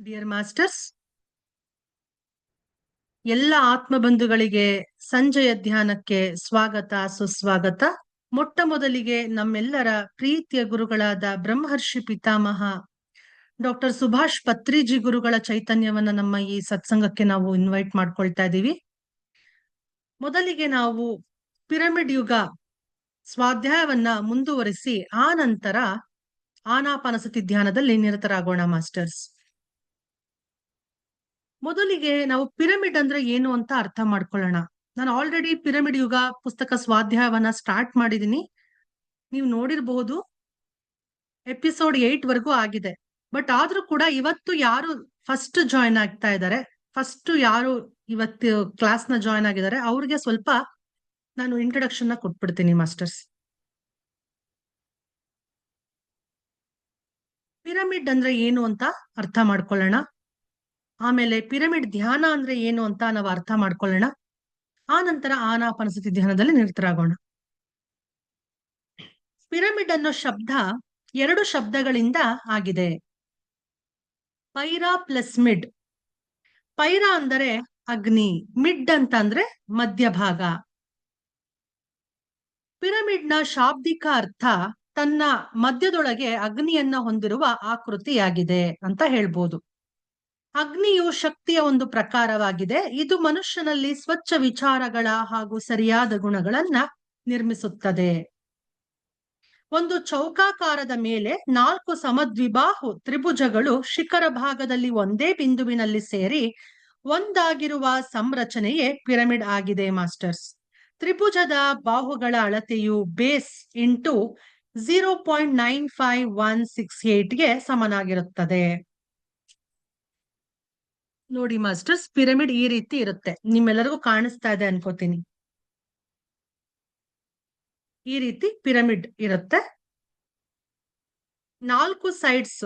Dear masters, ಎಲ್ಲ ಆತ್ಮಬಂಧುಗಳಿಗೆ ಸಂಜೆಯ ಧ್ಯಾನಕ್ಕೆ ಸ್ವಾಗತ ಸುಸ್ವಾಗತ. ಮೊಟ್ಟ ಮೊದಲಿಗೆ ನಮ್ಮೆಲ್ಲರ ಪ್ರೀತಿಯ ಗುರುಗಳಾದ ಬ್ರಹ್ಮರ್ಷಿ ಪಿತಾಮಹ ಡಾಕ್ಟರ್ ಸುಭಾಷ್ ಪತ್ರಿಜಿ ಗುರುಗಳ ಚೈತನ್ಯವನ್ನ ನಮ್ಮ ಈ ಸತ್ಸಂಗಕ್ಕೆ ನಾವು ಇನ್ವೈಟ್ ಮಾಡ್ಕೊಳ್ತಾ ಇದ್ದೀವಿ. ಮೊದಲಿಗೆ ನಾವು ಪಿರಮಿಡ್ ಯುಗ ಸ್ವಾಧ್ಯಾಯವನ್ನ ಮುಂದುವರಿಸಿ ಆ ನಂತರ ಆನಾಪಾನಸತಿ ಧ್ಯಾನದಲ್ಲಿ ನಿರತರಾಗೋಣ ಮಾಸ್ಟರ್ಸ್. ಮೊದಲಿಗೆ ನಾವು ಪಿರಮಿಡ್ ಅಂದ್ರೆ ಏನು ಅಂತ ಅರ್ಥ ಮಾಡ್ಕೊಳ್ಳೋಣ. ನಾನು ಆಲ್ರೆಡಿ ಪಿರಮಿಡ್ ಯುಗ ಪುಸ್ತಕ ಸ್ವಾಧ್ಯಾಯವನ್ನ ಸ್ಟಾರ್ಟ್ ಮಾಡಿದೀನಿ. ನೀವು ನೋಡಿರಬಹುದು, ಎಪಿಸೋಡ್ 8 ವರೆಗೂ ಆಗಿದೆ. ಬಟ್ ಆದ್ರೂ ಕೂಡ ಇವತ್ತು ಯಾರು ಫಸ್ಟ್ ಜಾಯ್ನ್ ಆಗ್ತಾ ಇದ್ದಾರೆ, ಫಸ್ಟ್ ಯಾರು ಇವತ್ತು ಕ್ಲಾಸ್ ನ ಜಾಯ್ನ್ ಆಗಿದ್ದಾರೆ, ಅವ್ರಿಗೆ ಸ್ವಲ್ಪ ನಾನು ಇಂಟ್ರೊಡಕ್ಷನ್ ನ ಕೊಟ್ಬಿಡ್ತೀನಿ ಮಾಸ್ಟರ್ಸ್. ಪಿರಮಿಡ್ ಅಂದ್ರೆ ಏನು ಅಂತ ಅರ್ಥ ಮಾಡ್ಕೊಳ್ಳೋಣ. ಆಮೇಲೆ ಪಿರಮಿಡ್ ಧ್ಯಾನ ಅಂದ್ರೆ ಏನು ಅಂತ ನಾವು ಅರ್ಥ ಮಾಡ್ಕೊಳ್ಳೋಣ. ಆ ನಂತರ ಆನಾಪಾನಸತಿ ಧ್ಯಾನದಲ್ಲಿ ನಿರತರಾಗೋಣ. ಪಿರಮಿಡ್ ಅನ್ನೋ ಶಬ್ದ 2 ಶಬ್ದಗಳಿಂದ ಆಗಿದೆ. ಪೈರಾ ಪ್ಲಸ್ ಮಿಡ್. ಪೈರಾ ಅಂದರೆ ಅಗ್ನಿ, ಮಿಡ್ ಅಂತ ಅಂದ್ರೆ ಮಧ್ಯಭಾಗ. ಪಿರಮಿಡ್ ನ ಶಾಬ್ದಿಕ ಅರ್ಥ ತನ್ನ ಮಧ್ಯದೊಳಗೆ ಅಗ್ನಿಯನ್ನ ಹೊಂದಿರುವ ಆಕೃತಿಯಾಗಿದೆ ಅಂತ ಹೇಳ್ಬೋದು. ಅಗ್ನಿಯು ಶಕ್ತಿಯ ಒಂದು ಪ್ರಕಾರವಾಗಿದೆ. ಇದು ಮನುಷ್ಯನಲ್ಲಿ ಸ್ವಚ್ಛ ವಿಚಾರಗಳ ಹಾಗೂ ಸರಿಯಾದ ಗುಣಗಳನ್ನ ನಿರ್ಮಿಸುತ್ತದೆ. ಒಂದು ಚೌಕಾಕಾರದ ಮೇಲೆ 4 ಸಮದ್ವಿಬಾಹು ತ್ರಿಭುಜಗಳು ಶಿಖರ ಭಾಗದಲ್ಲಿ ಒಂದೇ ಬಿಂದುವಿನಲ್ಲಿ ಸೇರಿ ಒಂದಾಗಿರುವ ಸಂರಚನೆಯೇ ಪಿರಮಿಡ್ ಆಗಿದೆ ಮಾಸ್ಟರ್ಸ್. ತ್ರಿಭುಜದ ಬಾಹುಗಳ ಅಳತೆಯು ಬೇಸ್ ಇಂಟು 0.95168 ಗೆ ಸಮನಾಗಿರುತ್ತದೆ. ನೋಡಿ ಮಾಸ್ಟರ್ಸ್, ಪಿರಮಿಡ್ ಈ ರೀತಿ ಇರುತ್ತೆ. ನಿಮ್ಮೆಲ್ಲರಿಗೂ ಕಾಣಿಸ್ತಾ ಇದೆ ಅನ್ಕೋತೀನಿ. ಈ ರೀತಿ ಪಿರಮಿಡ್ ಇರುತ್ತೆ. 4 ಸೈಡ್ಸ್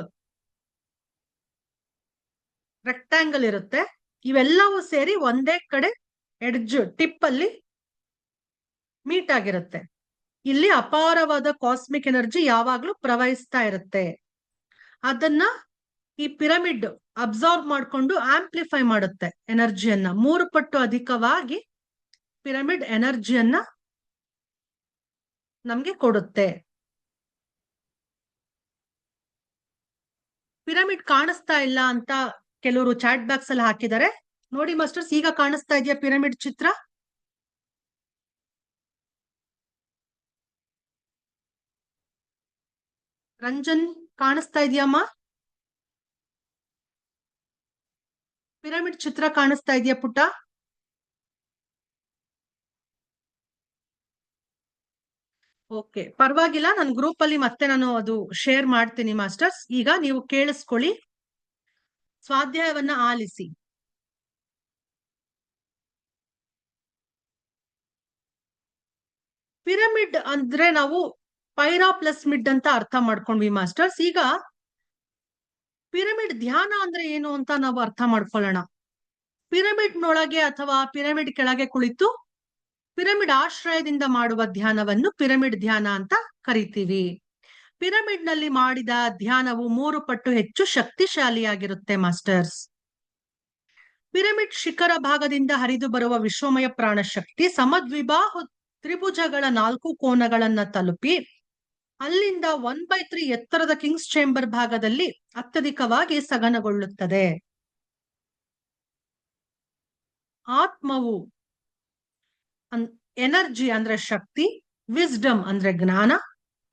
ರೆಕ್ಟಾಂಗಲ್ ಇರುತ್ತೆ. ಇವೆಲ್ಲವೂ ಸೇರಿ ಒಂದೇ ಕಡೆ ಎಡ್ಜ್ ಟಿಪ್ ಅಲ್ಲಿ ಮೀಟ್ ಆಗಿರುತ್ತೆ. ಇಲ್ಲಿ ಅಪಾರವಾದ ಕಾಸ್ಮಿಕ್ ಎನರ್ಜಿ ಯಾವಾಗ್ಲೂ ಪ್ರವಹಿಸ್ತಾ ಇರುತ್ತೆ. ಅದನ್ನ ಈ ಪಿರಮಿಡ್ ಅಬ್ಸಾರ್ವ್ ಮಾಡಿಕೊಂಡು ಆಂಪ್ಲಿಫೈ ಮಾಡುತ್ತೆ ಎನರ್ಜಿಯನ್ನ. 3 ಪಟ್ಟು ಅಧಿಕವಾಗಿ ಪಿರಮಿಡ್ ಎನರ್ಜಿಯನ್ನ ನಮ್ಗೆ ಕೊಡುತ್ತೆ. ಪಿರಮಿಡ್ ಕಾಣಿಸ್ತಾ ಇಲ್ಲ ಅಂತ ಕೆಲವರು ಚಾಟ್ ಬಾಕ್ಸ್ ಅಲ್ಲಿ ಹಾಕಿದ್ದಾರೆ. ನೋಡಿ ಮಾಸ್ಟರ್ಸ್, ಈಗ ಕಾಣಿಸ್ತಾ ಇದೆಯಾ ಪಿರಮಿಡ್ ಚಿತ್ರ? ರಂಜನ್, ಕಾಣಿಸ್ತಾ ಇದೆಯಮ್ಮ? ಪಿರಮಿಡ್ ಚಿತ್ರ ಕಾಣಿಸ್ತಾ ಇದೆಯಾ ಪುಟ್ಟ? ಓಕೆ, ಪರವಾಗಿಲ್ಲ. ನನ್ನ ಗ್ರೂಪ್ ಅಲ್ಲಿ ಮತ್ತೆ ನಾನು ಅದು ಶೇರ್ ಮಾಡ್ತೀನಿ ಮಾಸ್ಟರ್ಸ್. ಈಗ ನೀವು ಕೇಳಿಸ್ಕೊಳ್ಳಿ, ಸ್ವಾಧ್ಯಾಯವನ್ನ ಆಲಿಸಿ. ಪಿರಮಿಡ್ ಅಂದ್ರೆ ನಾವು ಪೈರಾ ಪ್ಲಸ್ ಮಿಡ್ ಅಂತ ಅರ್ಥ ಮಾಡ್ಕೊಂಡ್ವಿ ಮಾಸ್ಟರ್ಸ್. ಈಗ ಪಿರಮಿಡ್ ಧ್ಯಾನ ಅಂದ್ರೆ ಏನು ಅಂತ ನಾವು ಅರ್ಥ ಮಾಡ್ಕೊಳ್ಳೋಣ. ಪಿರಮಿಡ್ ನೊಳಗೆ ಅಥವಾ ಪಿರಮಿಡ್ ಕೆಳಗೆ ಕುಳಿತು ಪಿರಮಿಡ್ ಆಶ್ರಯದಿಂದ ಮಾಡುವ ಧ್ಯಾನವನ್ನು ಪಿರಮಿಡ್ ಧ್ಯಾನ ಅಂತ ಕರಿತೀವಿ. ಪಿರಮಿಡ್ ನಲ್ಲಿ ಮಾಡಿದ ಧ್ಯಾನವು 3 ಪಟ್ಟು ಹೆಚ್ಚು ಶಕ್ತಿಶಾಲಿಯಾಗಿರುತ್ತೆ ಮಾಸ್ಟರ್ಸ್. ಪಿರಮಿಡ್ ಶಿಖರ ಭಾಗದಿಂದ ಹರಿದು ಬರುವ ವಿಶ್ವಮಯ ಪ್ರಾಣಶಕ್ತಿ ಸಮದ್ವಿಬಾಹು ತ್ರಿಭುಜಗಳ 4 ಕೋನಗಳನ್ನ ತಲುಪಿ ಅಲ್ಲಿಂದ 1/3 ಎತ್ತರದ ಕಿಂಗ್ಸ್ ಚೇಂಬರ್ ಭಾಗದಲ್ಲಿ ಅತ್ಯಧಿಕವಾಗಿ ಸಘನಗೊಳ್ಳುತ್ತದೆ. ಆತ್ಮವು ಎನರ್ಜಿ ಅಂದ್ರೆ ಶಕ್ತಿ, ವಿಸ್ಡಮ್ ಅಂದ್ರೆ ಜ್ಞಾನ,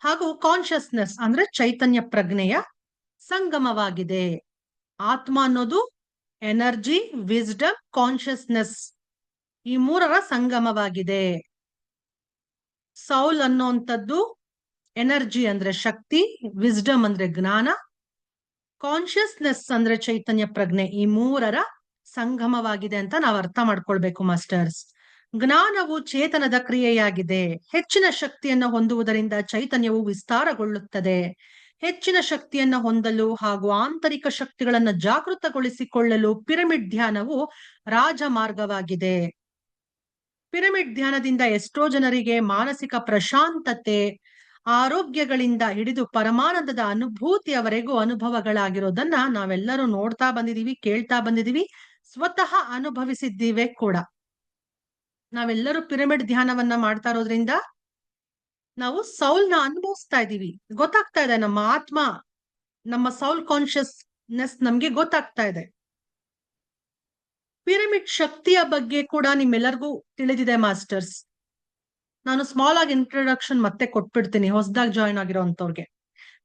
ಹಾಗೂ ಕಾನ್ಶಿಯಸ್ನೆಸ್ ಅಂದ್ರೆ ಚೈತನ್ಯ ಪ್ರಜ್ಞೆಯ ಸಂಗಮವಾಗಿದೆ. ಆತ್ಮ ಅನ್ನೋದು ಎನರ್ಜಿ, ವಿಸ್ಡಮ್, ಕಾನ್ಶಿಯಸ್ನೆಸ್ ಈ 3ರ ಸಂಗಮವಾಗಿದೆ. ಸೌಲ್ ಅನ್ನೋಂಥದ್ದು ಎನರ್ಜಿ ಅಂದ್ರೆ ಶಕ್ತಿ, ವಿಸ್ಡಮ್ ಅಂದ್ರೆ ಜ್ಞಾನ, ಕಾನ್ಶಿಯಸ್ನೆಸ್ ಅಂದ್ರೆ ಚೈತನ್ಯ ಪ್ರಜ್ಞೆ ಈ 3ರ ಸಂಗಮವಾಗಿದೆ ಅಂತ ನಾವು ಅರ್ಥ ಮಾಡ್ಕೊಳ್ಬೇಕು ಮಾಸ್ಟರ್ಸ್. ಜ್ಞಾನವು ಚೇತನದ ಕ್ರಿಯೆಯಾಗಿದೆ. ಹೆಚ್ಚಿನ ಶಕ್ತಿಯನ್ನು ಹೊಂದುವುದರಿಂದ ಚೈತನ್ಯವು ವಿಸ್ತಾರಗೊಳ್ಳುತ್ತದೆ. ಹೆಚ್ಚಿನ ಶಕ್ತಿಯನ್ನ ಹೊಂದಲು ಹಾಗೂ ಆಂತರಿಕ ಶಕ್ತಿಗಳನ್ನ ಜಾಗೃತಗೊಳಿಸಿಕೊಳ್ಳಲು ಪಿರಮಿಡ್ ಧ್ಯಾನವು ರಾಜಮಾರ್ಗವಾಗಿದೆ. ಪಿರಮಿಡ್ ಧ್ಯಾನದಿಂದ ಎಷ್ಟೋ ಜನರಿಗೆ ಮಾನಸಿಕ ಪ್ರಶಾಂತತೆ, ಆರೋಗ್ಯಗಳಿಂದ ಹಿಡಿದು ಪರಮಾನಂದದ ಅನುಭೂತಿಯವರೆಗೂ ಅನುಭವಗಳಾಗಿರೋದನ್ನ ನಾವೆಲ್ಲರೂ ನೋಡ್ತಾ ಬಂದಿದೀವಿ, ಕೇಳ್ತಾ ಬಂದಿದೀವಿ, ಸ್ವತಃ ಅನುಭವಿಸಿದ್ದೀವಿ ಕೂಡ. ನಾವೆಲ್ಲರೂ ಪಿರಮಿಡ್ ಧ್ಯಾನವನ್ನ ಮಾಡ್ತಾ ಇರೋದ್ರಿಂದ ನಾವು ಸೌಲ್ನ ಅನುಭವಿಸ್ತಾ ಇದ್ದೀವಿ. ಗೊತ್ತಾಗ್ತಾ ಇದೆ, ನಮ್ಮ ಆತ್ಮ, ನಮ್ಮ ಸೌಲ್ ಕಾನ್ಶಿಯಸ್ನೆಸ್ ನಮ್ಗೆ ಗೊತ್ತಾಗ್ತಾ ಇದೆ. ಪಿರಮಿಡ್ ಶಕ್ತಿಯ ಬಗ್ಗೆ ಕೂಡ ನಿಮ್ಮೆಲ್ಲರಿಗೂ ತಿಳಿದಿದೆ ಮಾಸ್ಟರ್ಸ್. ನಾನು ಸ್ಮಾಲ್ ಆಗಿ ಇಂಟ್ರೊಡಕ್ಷನ್ ಮತ್ತೆ ಕೊಟ್ಬಿಡ್ತೀನಿ ಹೊಸದಾಗಿ ಜಾಯಿನ್ ಆಗಿರೋಂಥವ್ರಿಗೆ.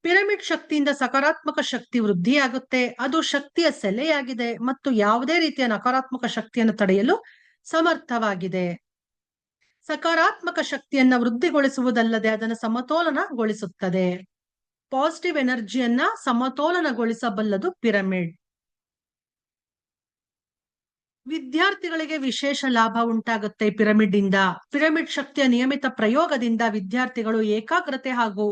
ಪಿರಮಿಡ್ ಶಕ್ತಿಯಿಂದ ಸಕಾರಾತ್ಮಕ ಶಕ್ತಿ ವೃದ್ಧಿಯಾಗುತ್ತೆ. ಅದು ಶಕ್ತಿಯ ಸೆಲೆಯಾಗಿದೆ ಮತ್ತು ಯಾವುದೇ ರೀತಿಯ ನಕಾರಾತ್ಮಕ ಶಕ್ತಿಯನ್ನು ತಡೆಯಲು ಸಮರ್ಥವಾಗಿದೆ. ಸಕಾರಾತ್ಮಕ ಶಕ್ತಿಯನ್ನ ವೃದ್ಧಿಗೊಳಿಸುವುದಲ್ಲದೆ ಅದನ್ನು ಸಮತೋಲನಗೊಳಿಸುತ್ತದೆ. Positive ಎನರ್ಜಿಯನ್ನ ಸಮತೋಲನಗೊಳಿಸಬಲ್ಲದು pyramid. ವಿದ್ಯಾರ್ಥಿಗಳಿಗೆ ವಿಶೇಷ ಲಾಭ ಉಂಟಾಗುತ್ತೆ ಪಿರಮಿಡ್ ಇಂದ. ಪಿರಮಿಡ್ ಶಕ್ತಿಯ ನಿಯಮಿತ ಪ್ರಯೋಗದಿಂದ ವಿದ್ಯಾರ್ಥಿಗಳು ಏಕಾಗ್ರತೆ ಹಾಗೂ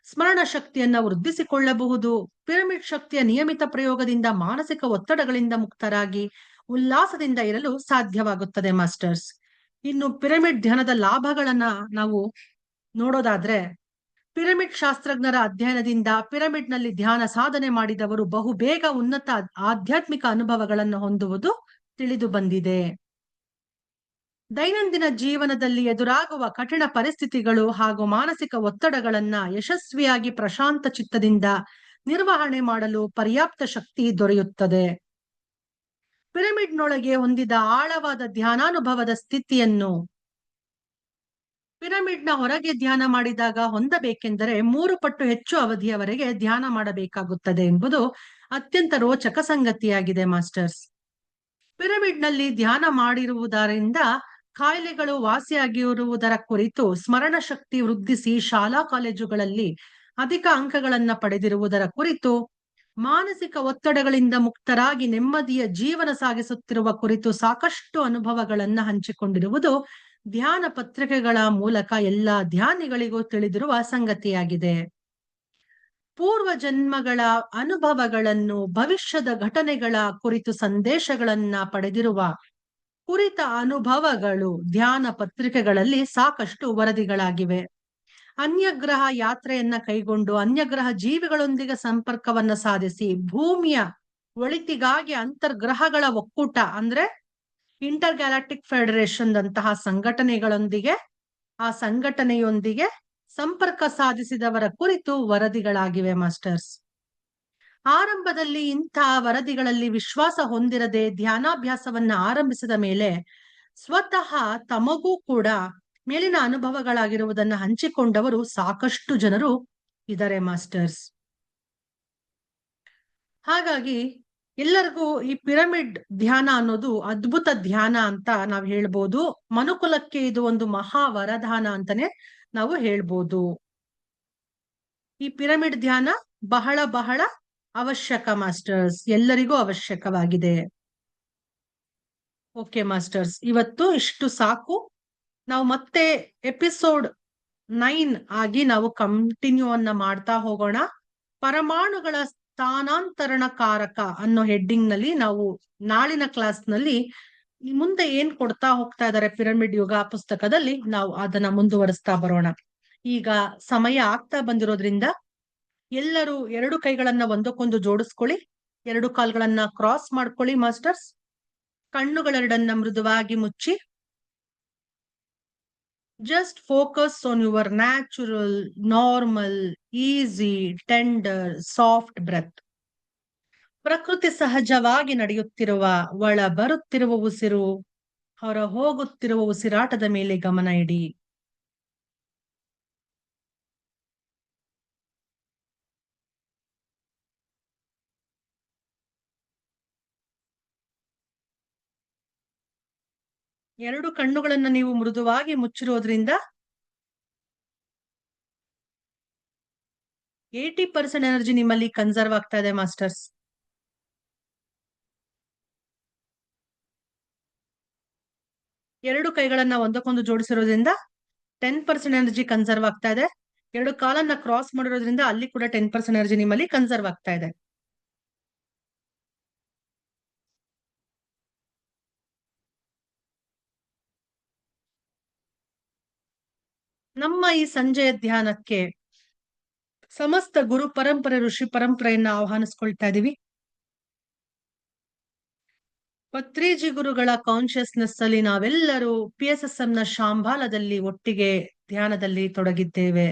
ಸ್ಮರಣ ಶಕ್ತಿಯನ್ನ ವೃದ್ಧಿಸಿಕೊಳ್ಳಬಹುದು. ಪಿರಮಿಡ್ ಶಕ್ತಿಯ ನಿಯಮಿತ ಪ್ರಯೋಗದಿಂದ ಮಾನಸಿಕ ಒತ್ತಡಗಳಿಂದ ಮುಕ್ತರಾಗಿ ಉಲ್ಲಾಸದಿಂದ ಇರಲು ಸಾಧ್ಯವಾಗುತ್ತದೆ ಮಾಸ್ಟರ್ಸ್. ಇನ್ನು ಪಿರಮಿಡ್ ಧ್ಯಾನದ ಲಾಭಗಳನ್ನ ನಾವು ನೋಡೋದಾದ್ರೆ, ಪಿರಮಿಡ್ ಶಾಸ್ತ್ರಜ್ಞರ ಅಧ್ಯಯನದಿಂದ ಪಿರಮಿಡ್ ನಲ್ಲಿ ಧ್ಯಾನ ಸಾಧನೆ ಮಾಡಿದವರು ಬಹುಬೇಗ ಉನ್ನತ ಆಧ್ಯಾತ್ಮಿಕ ಅನುಭವಗಳನ್ನು ಹೊಂದುವುದು ತಿಳಿದು ಬಂದಿದೆ. ದೈನಂದಿನ ಜೀವನದಲ್ಲಿ ಎದುರಾಗುವ ಕಠಿಣ ಪರಿಸ್ಥಿತಿಗಳು ಹಾಗೂ ಮಾನಸಿಕ ಒತ್ತಡಗಳನ್ನ ಯಶಸ್ವಿಯಾಗಿ ಪ್ರಶಾಂತ ಚಿತ್ತದಿಂದ ನಿರ್ವಹಣೆ ಮಾಡಲು ಪರ್ಯಾಪ್ತ ಶಕ್ತಿ ದೊರೆಯುತ್ತದೆ. ಪಿರಮಿಡ್ನೊಳಗೆ ಹೊಂದಿದ ಆಳವಾದ ಧ್ಯಾನಾನುಭವದ ಸ್ಥಿತಿಯನ್ನು ಪಿರಮಿಡ್ನ ಹೊರಗೆ ಧ್ಯಾನ ಮಾಡಿದಾಗ ಹೊಂದಬೇಕೆಂದರೆ 3 ಪಟ್ಟು ಹೆಚ್ಚು ಅವಧಿಯವರೆಗೆ ಧ್ಯಾನ ಮಾಡಬೇಕಾಗುತ್ತದೆ ಎಂಬುದು ಅತ್ಯಂತ ರೋಚಕ ಸಂಗತಿಯಾಗಿದೆ ಮಾಸ್ಟರ್ಸ್. ಪಿರಮಿಡ್ ನಲ್ಲಿ ಧ್ಯಾನ ಮಾಡಿರುವುದರಿಂದ ಕಾಯಿಲೆಗಳು ವಾಸಿಯಾಗಿರುವುದರ ಕುರಿತು, ಸ್ಮರಣ ಶಕ್ತಿ ವೃದ್ಧಿಸಿ ಶಾಲಾ ಕಾಲೇಜುಗಳಲ್ಲಿ ಅಧಿಕ ಅಂಕಗಳನ್ನ ಪಡೆದಿರುವುದರ ಕುರಿತು, ಮಾನಸಿಕ ಒತ್ತಡಗಳಿಂದ ಮುಕ್ತರಾಗಿ ನೆಮ್ಮದಿಯ ಜೀವನ ಸಾಗಿಸುತ್ತಿರುವ ಕುರಿತು ಸಾಕಷ್ಟು ಅನುಭವಗಳನ್ನ ಹಂಚಿಕೊಂಡಿರುವುದು ಧ್ಯಾನ ಪತ್ರಿಕೆಗಳ ಮೂಲಕ ಎಲ್ಲ ಧ್ಯಾನಿಗಳಿಗೂ ತಿಳಿದಿರುವ ಸಂಗತಿಯಾಗಿದೆ. ಪೂರ್ವ ಜನ್ಮಗಳ ಅನುಭವಗಳನ್ನು, ಭವಿಷ್ಯದ ಘಟನೆಗಳ ಕುರಿತು ಸಂದೇಶಗಳನ್ನ ಪಡೆದಿರುವ ಕುರಿತ ಅನುಭವಗಳು ಧ್ಯಾನ ಪತ್ರಿಕೆಗಳಲ್ಲಿ ಸಾಕಷ್ಟು ವರದಿಗಳಾಗಿವೆ. ಅನ್ಯಗ್ರಹ ಯಾತ್ರೆಯನ್ನ ಕೈಗೊಂಡು ಅನ್ಯಗ್ರಹ ಜೀವಿಗಳೊಂದಿಗೆ ಸಂಪರ್ಕವನ್ನ ಸಾಧಿಸಿ ಭೂಮಿಯ ಒಳಿತಿಗಾಗಿ ಅಂತರ್ಗ್ರಹಗಳ ಒಕ್ಕೂಟ ಅಂದ್ರೆ ಇಂಟರ್ ಗ್ಯಾಲಕ್ಟಿಕ್ ಫೆಡರೇಷನ್ ಅಂತಹ ಸಂಘಟನೆಗಳೊಂದಿಗೆ, ಆ ಸಂಘಟನೆಯೊಂದಿಗೆ ಸಂಪರ್ಕ ಸಾಧಿಸಿದವರ ಕುರಿತು ವರದಿಗಳಾಗಿವೆ ಮಾಸ್ಟರ್ಸ್. ಆರಂಭದಲ್ಲಿ ಇಂತಹ ವರದಿಗಳಲ್ಲಿ ವಿಶ್ವಾಸ ಹೊಂದಿರದೆ ಧ್ಯಾನಾಭ್ಯಾಸವನ್ನ ಆರಂಭಿಸಿದ ಮೇಲೆ ಸ್ವತಃ ತಮಗೂ ಕೂಡ ಮೇಲಿನ ಅನುಭವಗಳಾಗಿರುವುದನ್ನು ಹಂಚಿಕೊಂಡವರು ಸಾಕಷ್ಟು ಜನರು ಇದ್ದಾರೆ ಮಾಸ್ಟರ್ಸ್. ಹಾಗಾಗಿ ಎಲ್ಲರಿಗೂ ಈ ಪಿರಮಿಡ್ ಧ್ಯಾನ ಅನ್ನೋದು ಅದ್ಭುತ ಧ್ಯಾನ ಅಂತ ನಾವು ಹೇಳ್ಬೋದು. ಮನುಕುಲಕ್ಕೆ ಇದು ಒಂದು ಮಹಾ ವರದಾನ ಅಂತಾನೆ ನಾವು ಹೇಳ್ಬೋದು. ಈ ಪಿರಮಿಡ್ ಧ್ಯಾನ ಬಹಳ ಬಹಳ ಅವಶ್ಯಕ ಮಾಸ್ಟರ್ಸ್, ಎಲ್ಲರಿಗೂ ಅವಶ್ಯಕವಾಗಿದೆ. ಓಕೆ ಮಾಸ್ಟರ್ಸ್, ಇವತ್ತು ಇಷ್ಟು ಸಾಕು. ನಾವು ಮತ್ತೆ ಎಪಿಸೋಡ್ 9 ಆಗಿ ನಾವು ಕಂಟಿನ್ಯೂ ಅನ್ನ ಮಾಡ್ತಾ ಹೋಗೋಣ. ಪರಮಾಣುಗಳ ಸ್ಥಾನಾಂತರಣ ಕಾರಕ ಅನ್ನೋ ಹೆಡ್ಡಿಂಗ್ ನಲ್ಲಿ ನಾವು ನಾಳಿನ ಕ್ಲಾಸ್ ನಲ್ಲಿ ಮುಂದೆ ಏನ್ ಕೊಡ್ತಾ ಹೋಗ್ತಾ ಇದ್ದಾರೆ ಪಿರಮಿಡ್ ಯುಗ ಪುಸ್ತಕದಲ್ಲಿ ನಾವು ಅದನ್ನ ಮುಂದುವರಿಸ್ತಾ ಬರೋಣ. ಈಗ ಸಮಯ ಆಗ್ತಾ ಬಂದಿರೋದ್ರಿಂದ ಎಲ್ಲರೂ 2 ಕೈಗಳನ್ನ ಒಂದಕ್ಕೊಂದು ಜೋಡಿಸ್ಕೊಳ್ಳಿ, 2 ಕಾಲ್ಗಳನ್ನ ಕ್ರಾಸ್ ಮಾಡ್ಕೊಳ್ಳಿ ಮಾಸ್ಟರ್ಸ್. ಕಣ್ಣುಗಳೆರಡನ್ನ ಮೃದುವಾಗಿ ಮುಚ್ಚಿ just focus on your natural, normal, easy, tender, soft breath. ಪ್ರಕೃತಿ ಸಹಜವಾಗಿ ನಡೆಯುತ್ತಿರುವ ಒಳ ಬರುತ್ತಿರುವ ಉಸಿರು, ಹೊರ ಹೋಗುತ್ತಿರುವ ಉಸಿರಾಟದ ಮೇಲೆ ಗಮನ ಇಡಿ. ಎರಡು ಕಣ್ಣುಗಳನ್ನ ನೀವು ಮೃದುವಾಗಿ ಮುಚ್ಚಿರೋದ್ರಿಂದ 80% ಎನರ್ಜಿ ನಿಮ್ಮಲ್ಲಿ ಕನ್ಸರ್ವ್ ಆಗ್ತಾ ಇದೆ ಮಾಸ್ಟರ್ಸ್. ಎರಡು ಕೈಗಳನ್ನ ಒಂದಕ್ಕೊಂದು ಜೋಡಿಸಿರೋದ್ರಿಂದ 10% ಎನರ್ಜಿ ಕನ್ಸರ್ವ್ ಆಗ್ತಾ ಇದೆ. 2 ಕಾಲನ್ನ ಕ್ರಾಸ್ ಮಾಡಿರೋದ್ರಿಂದ ಅಲ್ಲಿ ಕೂಡ 10% ಎನರ್ಜಿ ನಿಮ್ಮಲ್ಲಿ ಕನ್ಸರ್ವ್ ಆಗ್ತಾ ಇದೆ. ನಮ್ಮ ಈ ಸಂಜೆಯ ಧ್ಯಾನಕ್ಕೆ ಸಮಸ್ತ ಗುರು ಪರಂಪರೆ ಋಷಿ ಪರಂಪರೆಯನ್ನ ಆಹ್ವಾನಿಸ್ಕೊಳ್ತಾ ಇದೀವಿ. ಪತ್ರಿಜಿ ಗುರುಗಳ ಕಾನ್ಶಿಯಸ್ನೆಸ್ ಅಲ್ಲಿ ನಾವೆಲ್ಲರೂ PSSM ನ ಶಾಂಬಾಲದಲ್ಲಿ ಒಟ್ಟಿಗೆ ಧ್ಯಾನದಲ್ಲಿ ತೊಡಗಿದ್ದೇವೆ.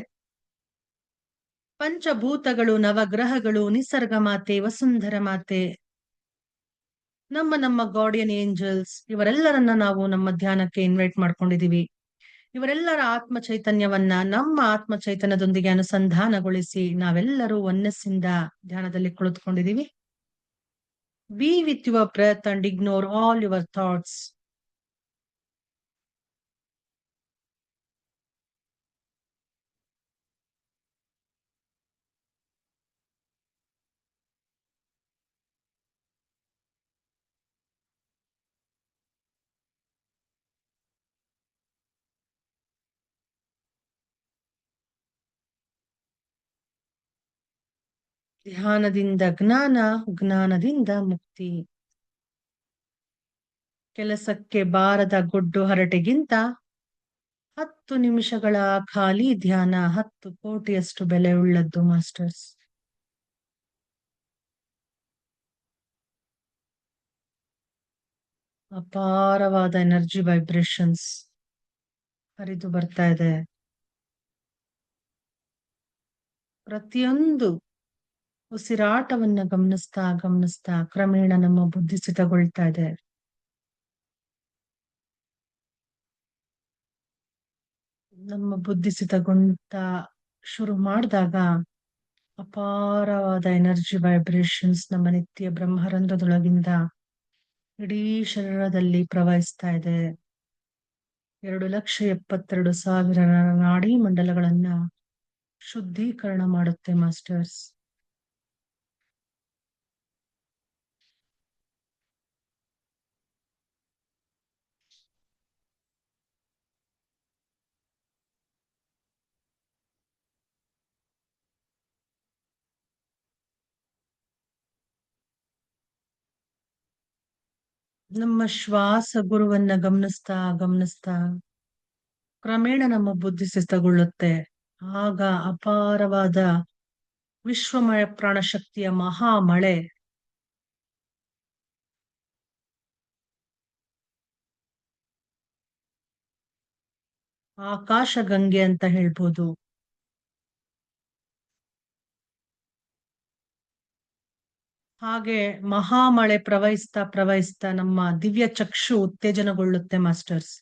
ಪಂಚಭೂತಗಳು, ನವಗ್ರಹಗಳು, ನಿಸರ್ಗ ಮಾತೆ, ವಸುಂಧರ ಮಾತೆ, ನಮ್ಮ ಗಾರ್ಡಿಯನ್ ಏಂಜಲ್ಸ್ ಇವರೆಲ್ಲರನ್ನ ನಾವು ನಮ್ಮ ಧ್ಯಾನಕ್ಕೆ ಇನ್ವೈಟ್ ಮಾಡ್ಕೊಂಡಿದೀವಿ. ಇವರೆಲ್ಲರ ಆತ್ಮ ಚೈತನ್ಯವನ್ನ ನಮ್ಮ ಆತ್ಮ ಚೈತನ್ಯದೊಂದಿಗೆ ಅನುಸಂಧಾನಗೊಳಿಸಿ ನಾವೆಲ್ಲರೂ ಒನ್ನೆಸ್ಸಿಂದ ಧ್ಯಾನದಲ್ಲಿ ಕುಳಿತುಕೊಂಡಿದೀವಿ. Be with your breath and ignore all your thoughts. ಧ್ಯಾನದಿಂದ ಜ್ಞಾನ, ಜ್ಞಾನದಿಂದ ಮುಕ್ತಿ. ಕೆಲಸಕ್ಕೆ ಬಾರದ ಗೊಡ್ಡು ಹರಟೆಗಿಂತ 10 ನಿಮಿಷಗಳ ಖಾಲಿ ಧ್ಯಾನ 10 ಕೋಟಿಯಷ್ಟು ಬೆಲೆ ಉಳ್ಳದ್ದು ಮಾಸ್ಟರ್ಸ್. ಅಪಾರವಾದ ಎನರ್ಜಿ ವೈಬ್ರೇಷನ್ಸ್ ಹರಿದು ಬರ್ತಾ ಇದೆ. ಪ್ರತಿಯೊಂದು ಉಸಿರಾಟವನ್ನ ಗಮನಿಸ್ತಾ ಗಮನಿಸ್ತಾ ಕ್ರಮೇಣ ನಮ್ಮ ಬುದ್ಧಿ ಸಿದ್ಧಗೊಳ್ತಾ ಇದೆ. ನಮ್ಮ ಬುದ್ಧಿ ಸಿದ್ಧಗೊಂಡ ಶುರು ಮಾಡಿದಾಗ ಅಪಾರವಾದ ಎನರ್ಜಿ ವೈಬ್ರೇಷನ್ಸ್ ನಮ್ಮ ನಿತ್ಯ ಬ್ರಹ್ಮರಂಧ್ರದೊಳಗಿಂದ ಇಡೀ ಶರೀರದಲ್ಲಿ ಪ್ರವಹಿಸ್ತಾ ಇದೆ. 2,72,000 ನಾಡಿ ಮಂಡಲಗಳನ್ನ ಶುದ್ಧೀಕರಣ ಮಾಡುತ್ತೆ ಮಾಸ್ಟರ್ಸ್. ನಮ್ಮ ಶ್ವಾಸ ಗುರುವನ್ನ ಗಮನಿಸ್ತಾ ಗಮನಿಸ್ತಾ ಕ್ರಮೇಣ ನಮ್ಮ ಬುದ್ಧಿ ಸಿದ್ಧಗೊಳ್ಳುತ್ತೆ. ಆಗ ಅಪಾರವಾದ ವಿಶ್ವಮಯ ಪ್ರಾಣಶಕ್ತಿಯ ಮಹಾಮಳೆ ಆಕಾಶ ಗಂಗೆ ಅಂತ ಹೇಳ್ಬೋದು. ಹಾಗೆ ಮಹಾಮಳೆ ಪ್ರವಹಿಸ್ತಾ ಪ್ರವಹಿಸ್ತಾ ನಮ್ಮ ದಿವ್ಯ ಚಕ್ಷು ಉತ್ತೇಜನಗೊಳ್ಳುತ್ತೆ ಮಾಸ್ಟರ್ಸ್.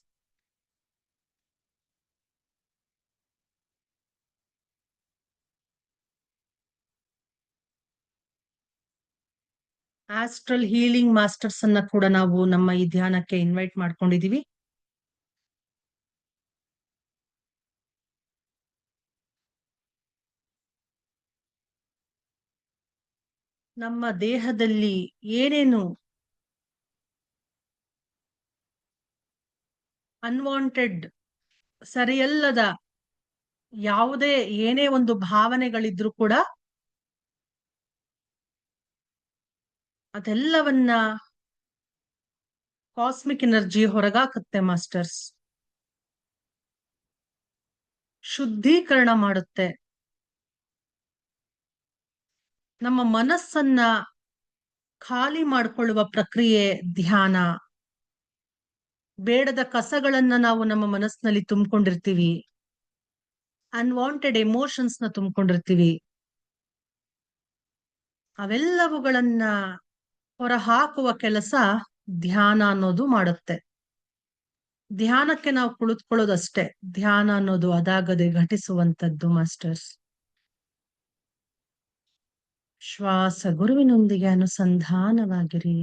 ಆಸ್ಟ್ರಲ್ ಹೀಲಿಂಗ್ ಮಾಸ್ಟರ್ಸ್ ಅನ್ನ ಕೂಡ ನಾವು ನಮ್ಮ ಈ ಧ್ಯಾನಕ್ಕೆ ಇನ್ವೈಟ್ ಮಾಡ್ಕೊಂಡಿದೀವಿ. ನಮ್ಮ ದೇಹದಲ್ಲಿ ಏನೇನು ಅನ್ವಾಂಟೆಡ್, ಸರಿಯಲ್ಲದ ಯಾವುದೇ ಏನೇ ಒಂದು ಭಾವನೆಗಳಿದ್ರು ಕೂಡ ಅದೆಲ್ಲವನ್ನ ಕಾಸ್ಮಿಕ್ ಎನರ್ಜಿ ಹೊರಗಾಕತ್ತೆ ಮಾಸ್ಟರ್ಸ್. ಶುದ್ಧೀಕರಣ ಮಾಡುತ್ತೆ. ನಮ್ಮ ಮನಸ್ಸನ್ನ ಖಾಲಿ ಮಾಡಿಕೊಳ್ಳುವ ಪ್ರಕ್ರಿಯೆ ಧ್ಯಾನ. ಬೇಡದ ಕಸಗಳನ್ನ ನಾವು ನಮ್ಮ ಮನಸ್ಸಿನಲ್ಲಿ ತುಂಬಿಕೊಂಡಿರ್ತೀವಿ. ಅನ್ವಾಂಟೆಡ್ ಎಮೋಷನ್ಸ್ ನ ತುಂಬಿಕೊಂಡಿರ್ತೀವಿ. ಅವೆಲ್ಲವುಗಳನ್ನ ಹೊರಹಾಕುವ ಕೆಲಸ ಧ್ಯಾನ ಅನ್ನೋದು ಮಾಡುತ್ತೆ. ಧ್ಯಾನಕ್ಕೆ ನಾವು ಕುಳಿತುಕೊಳ್ಳೋದಷ್ಟೇ. ಧ್ಯಾನ ಅನ್ನೋದು ಅದಾಗದೆ ಘಟಿಸುವಂತದ್ದು ಮಾಸ್ಟರ್ಸ್. ಶ್ವಾಸ ಗುರುವಿನೊಂದಿಗೆ ಅನುಸಂಧಾನವಾಗಿರಿ.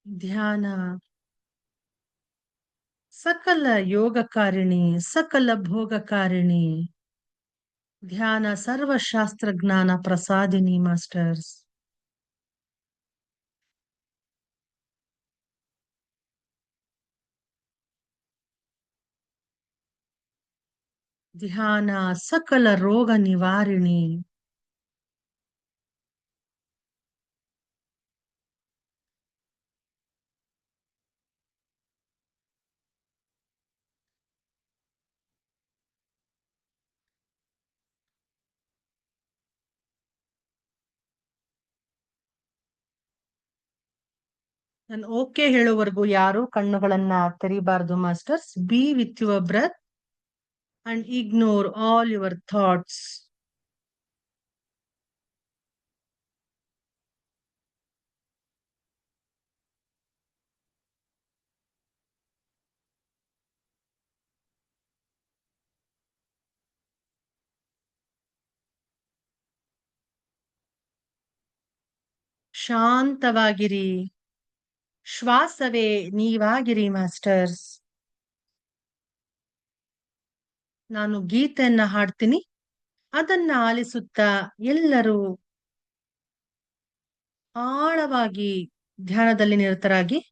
ಧ್ಯಾನ ಸಕಲ ಯೋಗಕಾರಿಣಿ, ಸಕಲ ಭೋಗಕಾರಿಣಿ. ಧ್ಯಾನ ಸರ್ವಶಾಸ್ತ್ರಜ್ಞಾನ ಪ್ರಸಾದಿನಿ ಮಾಸ್ಟರ್ಸ್. ಧ್ಯಾನ ಸಕಲ ರೋಗ ನಿವಾರಿಣಿ. ನಾನು ಓಕೆ ಹೇಳೋವರೆಗೂ ಯಾರು ಕಣ್ಣುಗಳನ್ನ ತೆರಿಬಾರ್ದು masters. Be with your breath and ignore all your thoughts. ಶಾಂತವಾಗಿರಿ. ಶ್ವಾಸವೇ ನೀವಾಗಿರಿ ಮಾಸ್ಟರ್ಸ್. ನಾನು ಗೀತೆಯನ್ನ ಹಾಡ್ತೀನಿ, ಅದನ್ನ ಆಲಿಸುತ್ತಾ ಎಲ್ಲರೂ ಆಳವಾಗಿ ಧ್ಯಾನದಲ್ಲಿ ನಿರತರಾಗಿ.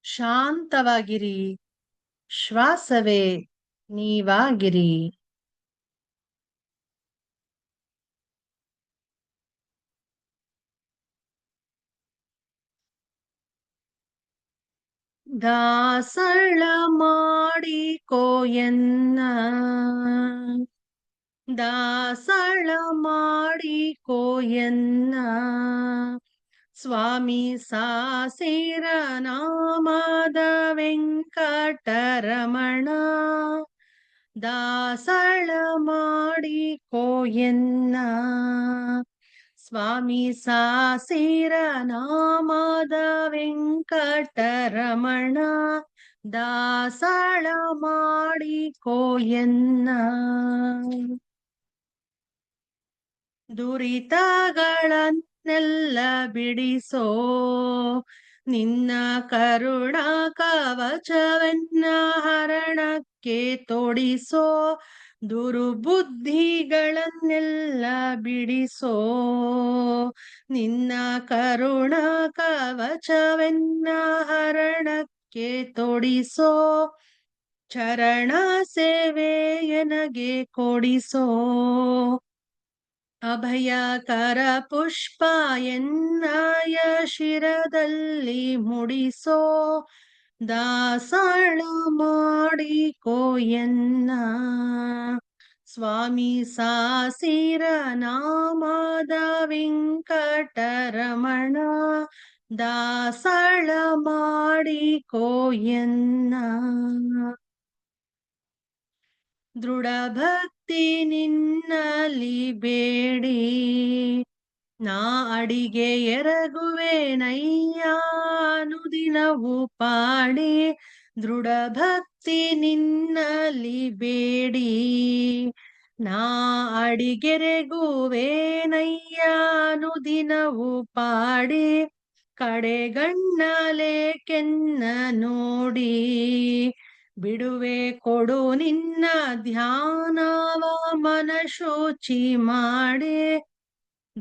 ಶಾಂತವಾಗಿರಿ. ಶ್ವಾಸವೇ ನೀವಾಗಿರಿ. ದಾಸಳ ಮಾಡಿಕೋ ಎನ್ನ, ದಾಸಳ ಮಾಡಿಕೋ ಎನ್ನ ಸ್ವಾಮಿ ಸಾಸಿರ ನಾಮದ ವೆಂಕಟರಮಣ. ದಾಸಳ ಮಾಡಿಕೋ ಎನ್ನ ಸ್ವಾಮಿ ಸಾಸಿರ ನಾಮದ ವೆಂಕಟರಮಣ. ದಾಸಳ ಮಾಡಿಕೋ ಎನ್ನ. ದುರಿತಗಳನ್ನೆಲ್ಲ ಬಿಡಿಸೋ ನಿನ್ನ ಕರುಣಾ ಕವಚವನ್ನ ಹರಣಕ್ಕೆ ತೊಡಿಸೋ. ದುರ್ಬುದ್ಧಿಗಳನ್ನೆಲ್ಲ ಬಿಡಿಸೋ ನಿನ್ನ ಕರುಣಾ ಕವಚವನ್ನ ಹರಣಕ್ಕೆ ತೊಡಿಸೋ. ಚರಣ ಸೇವೆಯನಗೆ ಕೊಡಿಸೋ. ಅಭಯಕರ ಪುಷ್ಪ ಎನ್ನಯ ಶಿರದಲ್ಲಿ ಮುಡಿಸೋ. ದಾಸಳ ಮಾಡಿಕೋ ಎನ್ನ ಸ್ವಾಮಿ ಸಾಸಿರ ನಾಮದ ವೆಂಕಟರಮಣ. ದಾಸಳ ಮಾಡಿಕೋ ಎನ್ನ. ದೃಢ ಭಕ್ತಿ ನಿನ್ನಲಿ ಬೇಡಿ ನಾ ಅಡಿಗೆ ಎರಗುವೆ ನಯ್ಯ ಅನುದಿನವೂ ಪಾಡಿ. ದೃಢ ಭಕ್ತಿ ನಿನ್ನಲಿ ಬೇಡಿ ನಾ ಅಡಿಗೆರೆಗುವೆ ನಯ್ಯ ಅನುದಿನವೂ ಪಾಡಿ. ಕಡೆಗಣ್ಣಲೆ ಕೆನ್ನ ನೋಡಿ ಬಿಡುವೆ ಕೊಡು ನಿನ್ನ ಧ್ಯಾನವ ಮನಶೋಚಿ ಮಾಡಿ.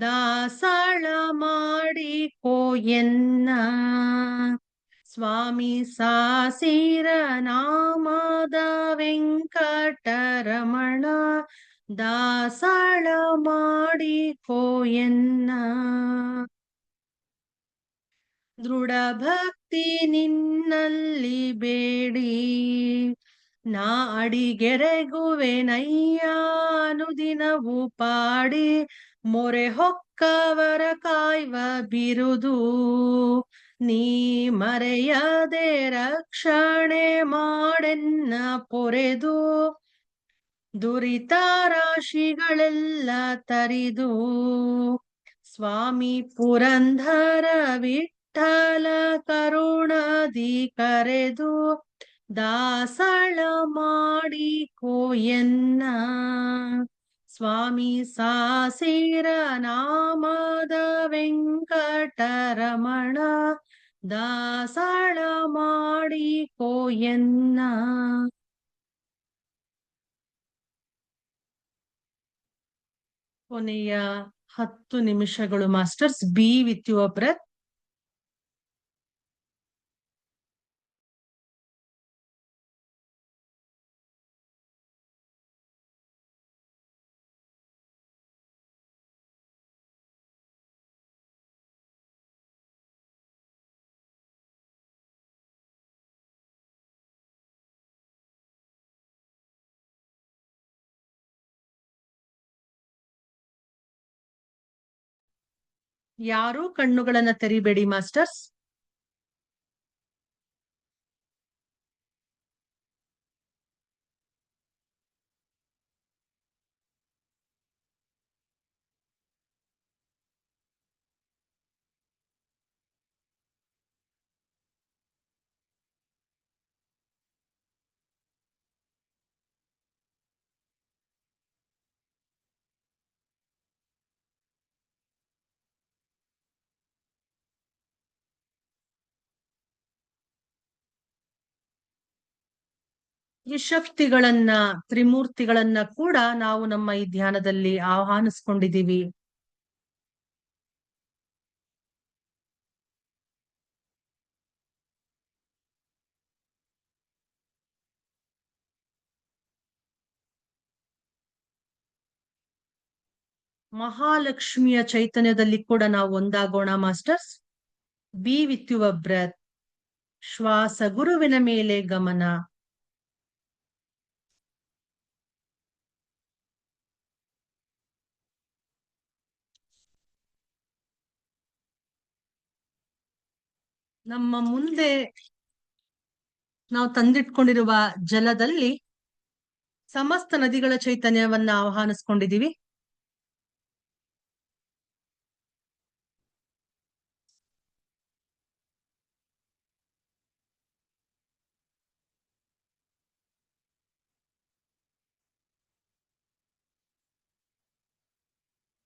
ದಾಸಳ ಮಾಡಿಕೋ ಎನ್ನ ಸ್ವಾಮಿ ಸಾಸಿರ ನಾಮದ ವೆಂಕಟರಮಣ. ದಾಸಳ ಮಾಡಿಕೋ ಎನ್ನ. ದೃಢ ಭಕ್ತಿ ನಿನ್ನಲ್ಲಿ ಬೇಡಿ ನಾ ಅಡಿಗೆರೆಗುವೆ ನಯ್ಯ ಅನುದಿನವೂ ಪಾಡಿ. ಮೊರೆ ಹೊಕ್ಕವರ ಕಾಯ್ವ ಬಿರುದು ನೀ ಮರೆಯದೆ ರಕ್ಷಣೆ ಮಾಡೆನ್ನ ಪೊರೆದು. ದುರಿತ ರಾಶಿಗಳೆಲ್ಲ ತರಿದು ಸ್ವಾಮಿ ಪುರಂದರ ವಿಠ್ಠಲ ಕರುಣದಿ ಕರೆದು. ದಾಸಳ ಮಾಡಿಕೋ ಎನ್ನ ಸ್ವಾಮಿ ಸಾಸಿರ ನಾಮದ ವೆಂಕಟರಮಣ. ದಾಸಾಳ ಮಾಡಿ ಕೋಯನ್ನ. ಕೊನೆಯ 10 ನಿಮಿಷಗಳು masters. Be with your breath. ಯಾರೂ ಕಣ್ಣುಗಳನ್ನ ತೆರಿಬೇಡಿ ಮಾಸ್ಟರ್ಸ್. ತ್ರಿಶಕ್ತಿಗಳನ್ನ, ತ್ರಿಮೂರ್ತಿಗಳನ್ನ ಕೂಡ ನಾವು ನಮ್ಮ ಈ ಧ್ಯಾನದಲ್ಲಿ ಆಹ್ವಾನಿಸ್ಕೊಂಡಿದ್ದೀವಿ. ಮಹಾಲಕ್ಷ್ಮಿಯ ಚೈತನ್ಯದಲ್ಲಿ ಕೂಡ ನಾವು ಒಂದಾಗೋಣ masters. Be with your breath. ಶ್ವಾಸ ಗುರುವಿನ ಮೇಲೆ ಗಮನ. ನಮ್ಮ ಮುಂದೆ ನಾವು ತಂದಿಟ್ಕೊಂಡಿರುವ ಜಲದಲ್ಲಿ ಸಮಸ್ತ ನದಿಗಳ ಚೈತನ್ಯವನ್ನ ಆಹ್ವಾನಿಸ್ಕೊಂಡಿದೀವಿ.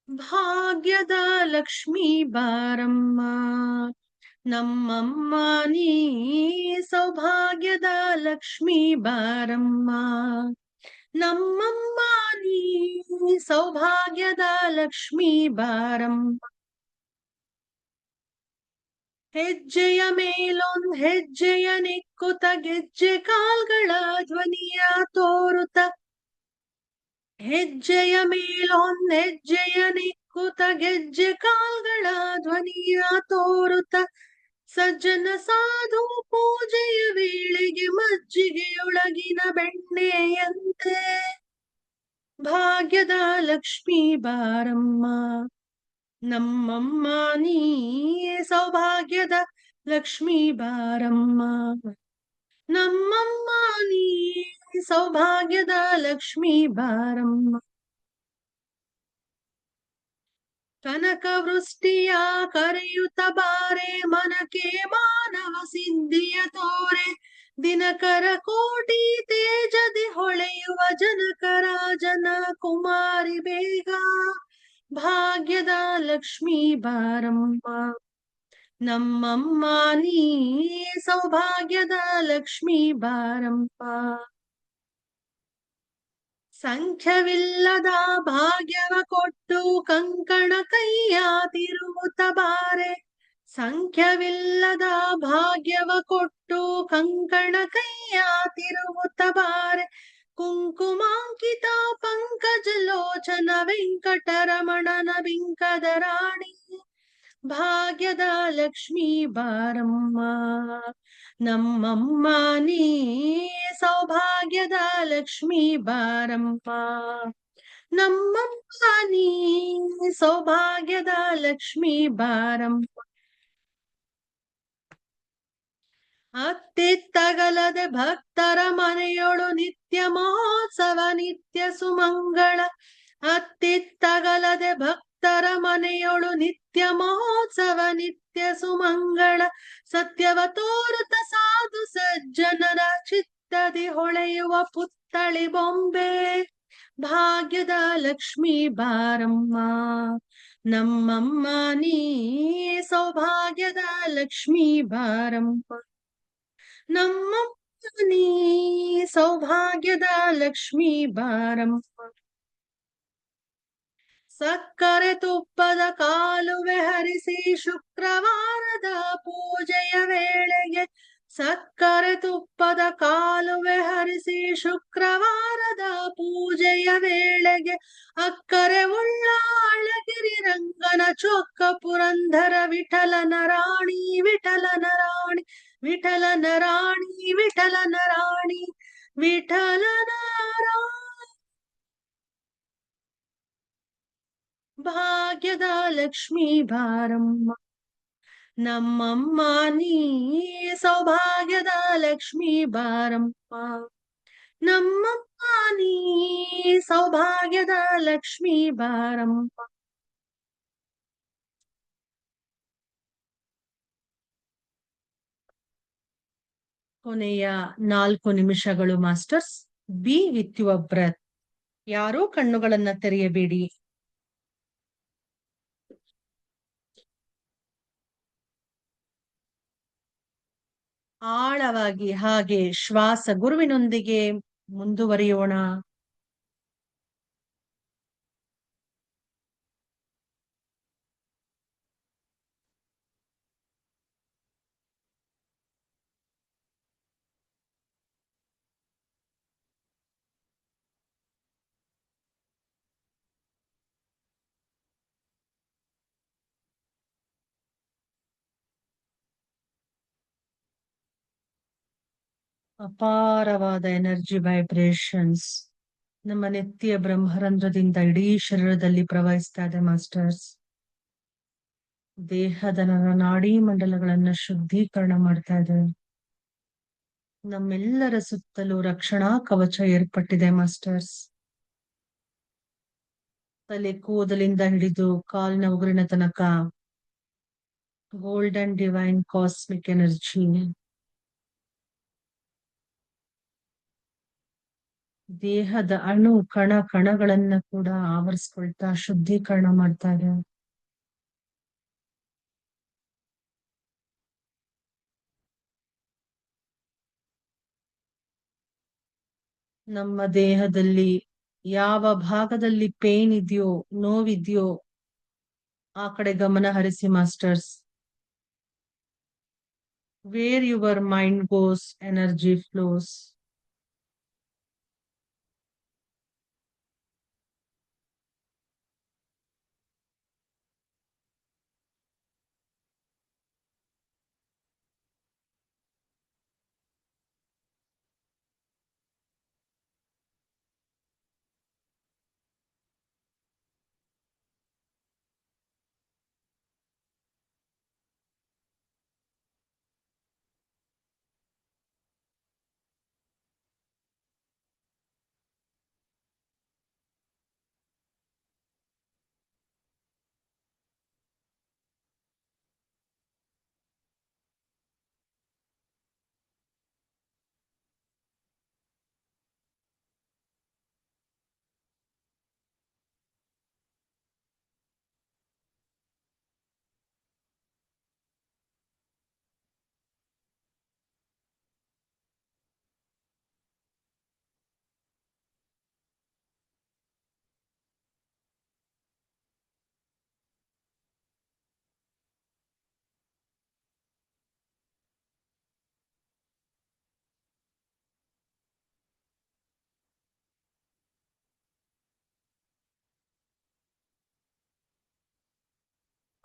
ಭಾಗ್ಯದ ಲಕ್ಷ್ಮೀ ಬಾರಮ್ಮ ನಮ್ಮಮ್ಮ ನೀ, ಸೌಭಾಗ್ಯದ ಲಕ್ಷ್ಮೀ ಬಾರಮ್ಮ ನಮ್ಮಮ್ಮ ನೀ, ಸೌಭಾಗ್ಯದ ಲಕ್ಷ್ಮೀ ಬಾರಮ್ಮ. ಹೆಜ್ಜೆಯ ಮೇಲೊಂದ್ ಹೆಜ್ಜೆಯ ನಿಕ್ಕುತ ಗೆಜ್ಜೆ ಕಾಲ್ಗಳ ಧ್ವನಿಯ ತೋರುತ. ಹೆಜ್ಜೆಯ ಮೇಲೊಂದ್ ಹೆಜ್ಜೆಯ ನಿಕ್ಕುತ ಗೆಜ್ಜೆ ಕಾಲ್ಗಳ ಧ್ವನಿಯ ತೋರುತ. ಸಜ್ಜನ ಸಾಧು ಪೂಜೆಯ ವೇಳೆಗೆ ಮಜ್ಜಿಗೆಯೊಳಗಿನ ಬೆಣ್ಣೆಯಂತೆ. ಭಾಗ್ಯದ ಲಕ್ಷ್ಮೀ ಬಾರಮ್ಮ ನಮ್ಮಮ್ಮ ನೀ, ಸೌಭಾಗ್ಯದ ಲಕ್ಷ್ಮೀ ಬಾರಮ್ಮ ನಮ್ಮಮ್ಮ ನೀ, ಸೌಭಾಗ್ಯದ ಲಕ್ಷ್ಮೀ ಬಾರಮ್ಮ. ಕನಕ ವೃಷ್ಟಿಯ ಕರೆಯುತ್ತ ಬಾರೆ ಮನಕೆ ಮಾನವ ಸಿದ್ಧಿಯ ತೋರೆ. ದಿನಕರ ಕೋಟಿ ತೇಜದಿ ಹೊಳೆಯುವ ಜನಕರಾಜನ ಕುಮಾರಿ ಬೇಗ. ಭಾಗ್ಯದ ಲಕ್ಷ್ಮೀ ಬಾರಮ್ಮ ನಮ್ಮಮ್ಮ ನೀ, ಸೌಭಾಗ್ಯದ ಲಕ್ಷ್ಮೀ ಬಾರಮ್ಮ. ಸಂಖ್ಯವಿಲ್ಲದ ಭಾಗ್ಯವ ಕೊಟ್ಟು ಕಂಕಣ ಕೈಯ ತಿರುಗುತ್ತ ಬಾರೆ. ಸಂಖ್ಯವಿಲ್ಲದ ಭಾಗ್ಯವ ಕೊಟ್ಟು ಕಂಕಣ ಕೈಯ ತಿರುಗುತ್ತ ಬಾರೆ. ಕುಂಕುಮಾಂಕಿತ ಪಂಕಜ ಲೋಚನ ವೆಂಕಟರಮಣನ ಬಿಂಕದ ರಾಣಿ. ಭಾಗ್ಯದ ಲಕ್ಷ್ಮೀ ಬಾರಮ್ಮ ನಮ್ಮಮ್ಮ ನೀ, ಸೌಭಾಗ್ಯದ ಲಕ್ಷ್ಮೀ ಬಾರಮ್ಮ ನಮ್ಮಮ್ಮ ನೀ, ಸೌಭಾಗ್ಯದ ಲಕ್ಷ್ಮೀ ಬಾರಮ್ಮ. ಅತ್ತಿತ್ತಗಲದೆ ಭಕ್ತರ ಮನೆಯೊಳು ನಿತ್ಯ ಮಹೋತ್ಸವ ನಿತ್ಯ ಸುಮಂಗಳ. ಅತ್ತಿತ್ತಗಲದೆ ಭಕ್ತರ ಮನೆಯೊಳು ನಿತ್ಯ ಮಹೋತ್ಸವ ನಿತ್ಯ ಸುಮಂಗಳ. ಸತ್ಯವ ತೋರುತ ಸಾಧು ಸಜ್ಜನರ ಚಿತ್ತದಿ ಹೊಳೆಯುವ ಪುತ್ತಳಿ ಬೊಂಬೆ. ಭಾಗ್ಯದ ಲಕ್ಷ್ಮೀ ಬಾರಮ್ಮ ನಮ್ಮಮ್ಮ ನೀ ಸೌಭಾಗ್ಯದ ಲಕ್ಷ್ಮೀ ಬಾರಮ್ಮ. ನಮ್ಮಮ್ಮ ನೀ ಸೌಭಾಗ್ಯದ ಲಕ್ಷ್ಮೀ ಬಾರಮ್ಮ. ಸಕ್ಕರೆ ತುಪ್ಪದ ಕಾಲುವೆ ಹರಿಸಿ ಶುಕ್ರವಾರದ ಪೂಜೆಯ ವೇಳೆಗೆ. ಸಕ್ಕರೆ ತುಪ್ಪದ ಕಾಲುವೆ ಹರಿಸಿ ಶುಕ್ರವಾರದ ಪೂಜೆಯ ವೇಳೆಗೆ. ಅಕ್ಕರೆ ಉಳ್ಳ ಅಳಗಿರಿ ರಂಗನ ಚೊಕ್ಕ ಪುರಂದರ ವಿಠಲನ ರಾಣಿ ವಿಠಲನ ರಾಣಿ ವಿಠಲನ ರಾಣಿ ವಿಠಲನ ರಾಣಿ ವಿಠಲನ ರಾಣಿ. ಭಾಗ್ಯದ ಲಕ್ಷ್ಮೀ ಬಾರಮ್ಮ. ನಮ್ಮಮ್ಮ ನೀ ಸೌಭಾಗ್ಯದ ಲಕ್ಷ್ಮೀ ಬಾರಮ್ಮ. ನಮ್ಮಮ್ಮ ನೀ ಸೌಭಾಗ್ಯದ ಲಕ್ಷ್ಮೀ ಬಾರಮ್ಮ. ಕೊನೆಯ 4 ನಿಮಿಷಗಳು masters. Be with your breath. ಯಾರೂ ಕಣ್ಣುಗಳನ್ನ ತೆರೆಯಬೇಡಿ. ಆಳವಾಗಿ ಹಾಗೆ ಶ್ವಾಸ ಗುರುವಿನೊಂದಿಗೆ ಮುಂದುವರಿಯೋಣ. ಅಪಾರವಾದ ಎನರ್ಜಿ ವೈಬ್ರೇಷನ್ಸ್ ನಮ್ಮ ನೆತ್ತಿಯ ಬ್ರಹ್ಮರಂಧ್ರದಿಂದ ಇಡೀ ಶರೀರದಲ್ಲಿ ಪ್ರವಹಿಸ್ತಾ ಇದೆ ಮಾಸ್ಟರ್ಸ್. ದೇಹದ ನಾಡಿ ಮಂಡಲಗಳನ್ನ ಶುದ್ಧೀಕರಣ ಮಾಡ್ತಾ ಇದೆ. ನಮ್ಮೆಲ್ಲರ ಸುತ್ತಲೂ ರಕ್ಷಣಾ ಕವಚ ಏರ್ಪಟ್ಟಿದೆ ಮಾಸ್ಟರ್ಸ್. ತಲೆ ಕೂದಲಿಂದ ಹಿಡಿದು ಕಾಲಿನ ಉಗುರಿನ ತನಕ ಗೋಲ್ಡನ್ ಡಿವೈನ್ ಕಾಸ್ಮಿಕ್ ಎನರ್ಜಿ ದೇಹದ ಅಣು ಕಣ ಕಣಗಳನ್ನ ಕೂಡ ಆವರಿಸ್ಕೊಳ್ತಾ ಶುದ್ಧೀಕರಣ ಮಾಡ್ತಾ ಇದೆ. ನಮ್ಮ ದೇಹದಲ್ಲಿ ಯಾವ ಭಾಗದಲ್ಲಿ ಪೇನ್ ಇದೆಯೋ, ನೋವಿದೆಯೋ ಆ ಕಡೆ ಗಮನ ಹರಿಸಿ masters. Where your mind goes energy flows.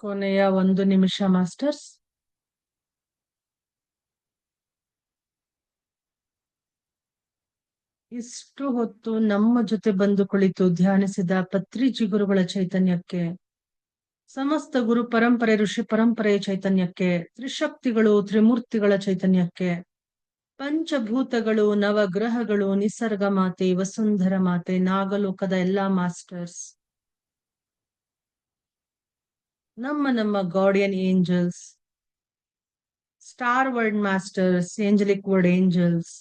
ಕೊನೆಯ 1 ನಿಮಿಷ ಮಾಸ್ಟರ್ಸ್. ಇಷ್ಟು ಹೊತ್ತು ನಮ್ಮ ಜೊತೆ ಬಂದು ಕುಳಿತು ಧ್ಯಾನಿಸಿದ ಪತ್ರಿಜಿ ಗುರುಗಳ ಚೈತನ್ಯಕ್ಕೆ, ಸಮಸ್ತ ಗುರು ಪರಂಪರೆ ಋಷಿ ಪರಂಪರೆಯ ಚೈತನ್ಯಕ್ಕೆ, ತ್ರಿಶಕ್ತಿಗಳು ತ್ರಿಮೂರ್ತಿಗಳ ಚೈತನ್ಯಕ್ಕೆ, ಪಂಚಭೂತಗಳು ನವಗ್ರಹಗಳು ನಿಸರ್ಗ ಮಾತೆ ವಸುಂಧರ ಮಾತೆ ನಾಗಲೋಕದ ಎಲ್ಲಾ ಮಾಸ್ಟರ್ಸ್, ನಮ್ಮ guardian angels, star world masters, angelic word angels,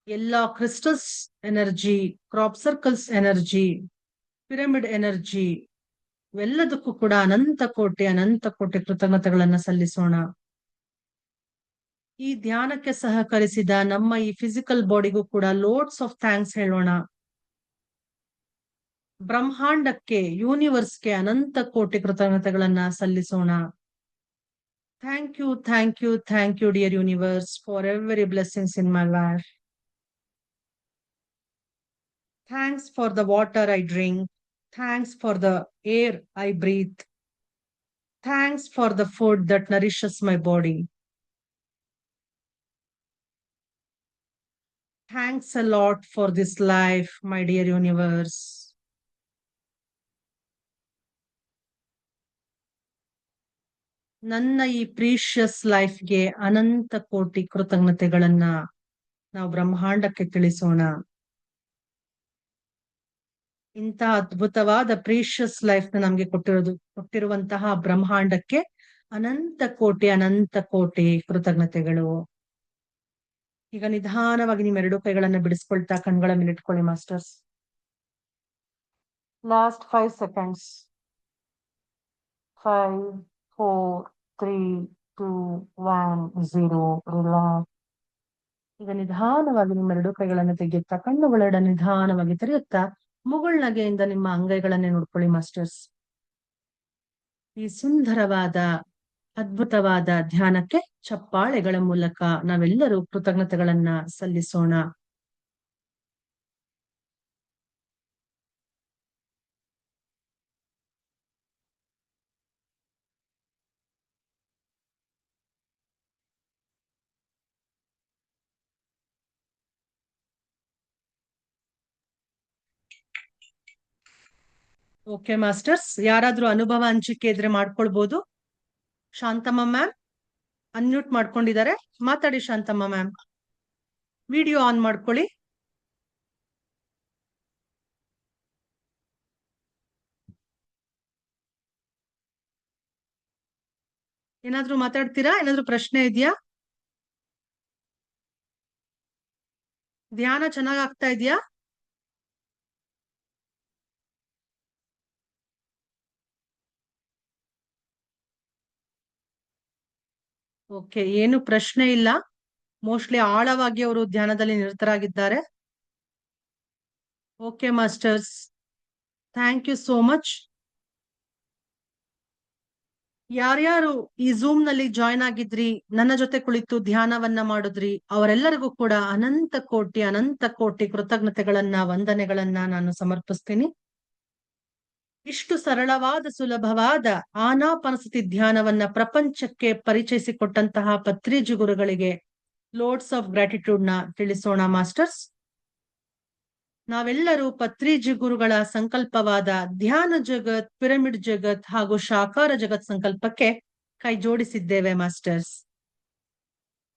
ಎಲ್ಲ crystals energy, crop circles energy, pyramid energy ಇವೆಲ್ಲದಕ್ಕೂ ಕೂಡ ಅನಂತ ಕೋಟಿ ಕೃತಜ್ಞತೆಗಳನ್ನ ಸಲ್ಲಿಸೋಣ. ಈ ಧ್ಯಾನಕ್ಕೆ ಸಹಕರಿಸಿದ ನಮ್ಮ ಈ ಫಿಸಿಕಲ್ ಬಾಡಿಗೂ ಕೂಡ ಲೋಡ್ಸ್ ಆಫ್ ಥ್ಯಾಂಕ್ಸ್ ಹೇಳೋಣ. ಬ್ರಹ್ಮಾಂಡಕ್ಕೆ, ಯೂನಿವರ್ಸ್ಗೆ ಅನಂತ ಕೋಟಿ ಕೃತಜ್ಞತೆಗಳನ್ನ ಸಲ್ಲಿಸೋಣ. Thank you, thank you, thank you dear universe for every blessings in my life. Thanks for the water I drink. Thanks for the air I breathe. Thanks for the food that nourishes my body. Thanks a lot for this life, my dear universe. ನನ್ನ ಈ precious ಲೈಫ್ಗೆ ಅನಂತ ಕೋಟಿ ಕೃತಜ್ಞತೆಗಳನ್ನ ನಾವು ಬ್ರಹ್ಮಾಂಡಕ್ಕೆ ತಿಳಿಸೋಣ. ಇಂಥ ಅದ್ಭುತವಾದ precious life ನ ನಮ್ಗೆ ಕೊಟ್ಟಿರುವಂತಹ ಬ್ರಹ್ಮಾಂಡಕ್ಕೆ ಅನಂತ ಕೋಟಿ ಕೃತಜ್ಞತೆಗಳು. ಈಗ ನಿಧಾನವಾಗಿ ನಿಮ್ಮ 2 ಕೈಗಳನ್ನ ಬಿಡಿಸ್ಕೊಳ್ತಾ ಕಣ್ಗಳ ಮೇಲೆ ಇಟ್ಕೊಳ್ಳಿ ಮಾಸ್ಟರ್ಸ್. Last 5 seconds. 5, 4, 3, 2, 1, 0. ರಿಲ್ಯಾಕ್ಸ್. ಈಗ ನಿಧಾನವಾಗಿ ನಿಮ್ಮ 2 ಕೈಗಳನ್ನ ತೆಗೆಯುತ್ತಾ ಕಣ್ಣುಗಳ ನಿಧಾನವಾಗಿ ತೆರೆಯುತ್ತಾ ಮುಗುಳ್ನಗೆಯಿಂದ ನಿಮ್ಮ ಅಂಗೈಗಳನ್ನೇ ನೋಡ್ಕೊಳ್ಳಿ ಮಾಸ್ಟರ್ಸ್. ಈ ಸುಂದರವಾದ ಅದ್ಭುತವಾದ ಧ್ಯಾನಕ್ಕೆ ಚಪ್ಪಾಳೆಗಳ ಮೂಲಕ ನಾವೆಲ್ಲರೂ ಕೃತಜ್ಞತೆಗಳನ್ನ ಸಲ್ಲಿಸೋಣ. ಓಕೆ ಮಾಸ್ಟರ್ಸ್, ಯಾರಾದ್ರೂ ಅನುಭವ ಹಂಚಿಕೆ ಇದ್ರೆ ಮಾಡ್ಕೊಳ್ಬಹುದು. ಶಾಂತಮ್ಮ ಮ್ಯಾಮ್ ಅನ್ಮ್ಯೂಟ್ ಮಾಡ್ಕೊಂಡಿದ್ದಾರೆ, ಮಾತಾಡಿ ಶಾಂತಮ್ಮ ಮ್ಯಾಮ್. ವಿಡಿಯೋ ಆನ್ ಮಾಡ್ಕೊಳ್ಳಿ. ಏನಾದ್ರೂ ಮಾತಾಡ್ತೀರಾ? ಏನಾದ್ರೂ ಪ್ರಶ್ನೆ ಇದೆಯಾ? ಧ್ಯಾನ ಚೆನ್ನಾಗ್ ಆಗ್ತಾ ಇದೆಯಾ? ಓಕೆ, ಏನು ಪ್ರಶ್ನೆ ಇಲ್ಲ. ಮೋಸ್ಟ್ಲಿ ಆಳವಾಗಿ ಅವರು ಧ್ಯಾನದಲ್ಲಿ ನಿರತರಾಗಿದ್ದಾರೆ. Okay masters, thank you so much. ಯಾರ್ಯಾರು ಈ ಝೂಮ್ ನಲ್ಲಿ ಜಾಯ್ನ್ ಆಗಿದ್ರಿ, ನನ್ನ ಜೊತೆ ಕುಳಿತು ಧ್ಯಾನವನ್ನ ಮಾಡಿದ್ರಿ, ಅವರೆಲ್ಲರಿಗೂ ಕೂಡ ಅನಂತ ಕೋಟಿ ಕೃತಜ್ಞತೆಗಳನ್ನ, ವಂದನೆಗಳನ್ನ ನಾನು ಸಮರ್ಪಿಸ್ತೀನಿ. ಇಷ್ಟು ಸರಳವಾದ ಸುಲಭವಾದ ಆನಾಪಾನಸತಿ ಧ್ಯಾನವನ್ನ ಪ್ರಪಂಚಕ್ಕೆ ಪರಿಚಯಿಸಿಕೊಟ್ಟಂತಹ ಪತ್ರಿಜಿ ಗುರುಗಳಿಗೆ ಲೋಡ್ಸ್ ಆಫ್ ಗ್ರಾಟಿಟ್ಯೂಡ್ ನ ತಿಳಿಸೋಣ ಮಾಸ್ಟರ್ಸ್. ನಾವೆಲ್ಲರೂ ಪತ್ರಿಜಿ ಗುರುಗಳ ಸಂಕಲ್ಪವಾದ ಧ್ಯಾನ ಜಗತ್, ಪಿರಮಿಡ್ ಜಗತ್ ಹಾಗೂ ಶಾಕಾರ ಜಗತ್ ಸಂಕಲ್ಪಕ್ಕೆ ಕೈ ಜೋಡಿಸಿದ್ದೇವೆ ಮಾಸ್ಟರ್ಸ್.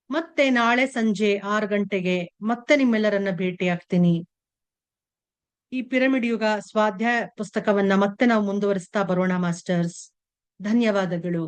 ಮತ್ತೆ ನಾಳೆ ಸಂಜೆ 6 ಗಂಟೆಗೆ ಮತ್ತೆ ನಿಮ್ಮೆಲ್ಲರನ್ನ ಭೇಟಿ ಆಗ್ತೀನಿ. ಈ ಪಿರಮಿಡ್ ಯುಗ ಸ್ವಾಧ್ಯಾಯ ಪುಸ್ತಕವನ್ನ ಮತ್ತೆ ನಾವು ಮುಂದುವರಿಸ್ತಾ ಬರೋಣ ಮಾಸ್ಟರ್ಸ್. ಧನ್ಯವಾದಗಳು.